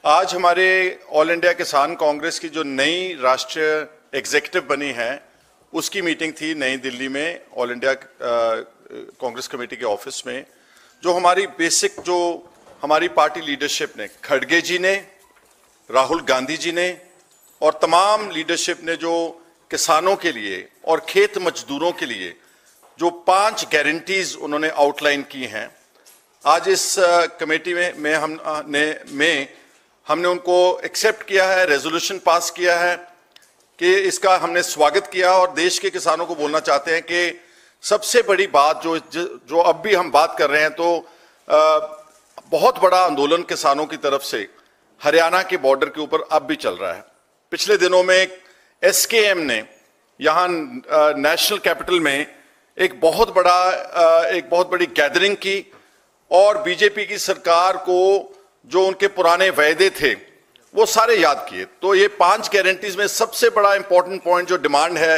आज हमारे all India किसान कांग्रेस की जो नई राष्ट्रीय एग्जीक्यूटिव बनी है उसकी मीटिंग थी नई दिल्ली में ऑल इंडिया कांग्रेस कमेटी के ऑफिस में। जो हमारी बेसिक जो हमारी पार्टी लीडरशिप ने, खड़गे जी ने, राहुल गांधी जी ने और तमाम लीडरशिप ने जो किसानों के लिए और खेत मजदूरों के लिए जो 5 गारंटीज उन्होंने आउटलाइन की हैं, आज इस कमेटी में हमने उनको एक्सेप्ट किया है, रेजोल्यूशन पास किया है कि इसका हमने स्वागत किया और देश के किसानों को बोलना चाहते हैं कि सबसे बड़ी बात जो अब भी हम बात कर रहे हैं, तो बहुत बड़ा आंदोलन किसानों की तरफ से हरियाणा के बॉर्डर के ऊपर अब भी चल रहा है। पिछले दिनों में एसकेएम ने यहाँ नेशनल कैपिटल में एक बहुत बड़ी गैदरिंग की और बीजेपी की सरकार को जो उनके पुराने वायदे थे वो सारे याद किए। तो ये 5 गारंटीज में सबसे बड़ा इंपॉर्टेंट पॉइंट जो डिमांड है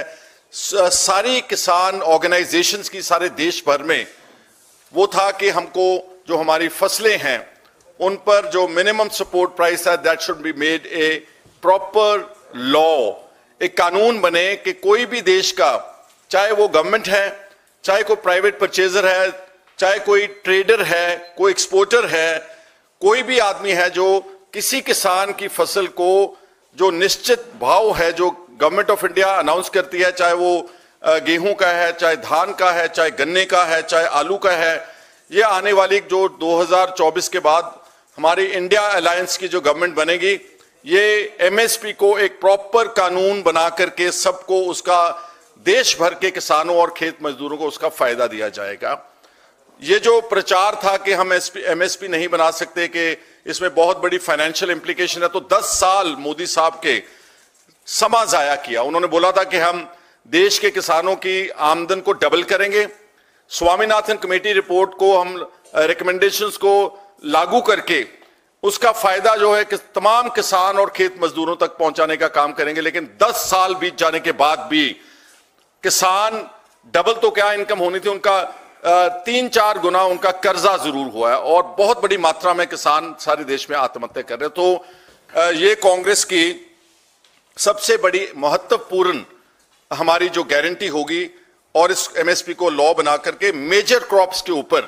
सारी किसान ऑर्गेनाइजेशंस की सारे देश भर में, वो था कि हमको जो हमारी फसलें हैं उन पर जो मिनिमम सपोर्ट प्राइस है that should be made a proper law, एक कानून बने कि कोई भी देश का, चाहे वो गवर्नमेंट है, चाहे कोई प्राइवेट परचेजर है, चाहे कोई ट्रेडर है, कोई एक्सपोर्टर है, कोई भी आदमी है जो किसी किसान की फसल को जो निश्चित भाव है जो गवर्नमेंट ऑफ इंडिया अनाउंस करती है, चाहे वो गेहूं का है, चाहे धान का है, चाहे गन्ने का है, चाहे आलू का है, ये आने वाली जो 2024 के बाद हमारी इंडिया अलायंस की जो गवर्नमेंट बनेगी, ये एमएसपी को एक प्रॉपर कानून बना करके सबको उसका, देश भर के किसानों और खेत मजदूरों को उसका फायदा दिया जाएगा। ये जो प्रचार था कि हम एमएसपी नहीं बना सकते, कि इसमें बहुत बड़ी फाइनेंशियल इंप्लीकेशन है, तो 10 साल मोदी साहब के समा जाया किया। उन्होंने बोला था कि हम देश के किसानों की आमदन को डबल करेंगे, स्वामीनाथन कमेटी रिपोर्ट को हम रिकमेंडेशंस को लागू करके उसका फायदा जो है कि तमाम किसान और खेत मजदूरों तक पहुंचाने का काम करेंगे। लेकिन 10 साल बीत जाने के बाद भी किसान, डबल तो क्या इनकम होनी थी, उनका 3-4 गुना उनका कर्जा जरूर हुआ है और बहुत बड़ी मात्रा में किसान सारे देश में आत्महत्या कर रहे हैं। तो ये कांग्रेस की सबसे बड़ी महत्वपूर्ण हमारी जो गारंटी होगी और इस एमएसपी को लॉ बना करके मेजर क्रॉप्स के ऊपर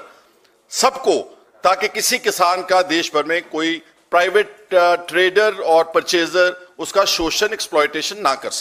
सबको, ताकि किसी किसान का देश भर में कोई प्राइवेट ट्रेडर और परचेजर उसका शोषण, एक्सप्लॉयटेशन ना कर सके।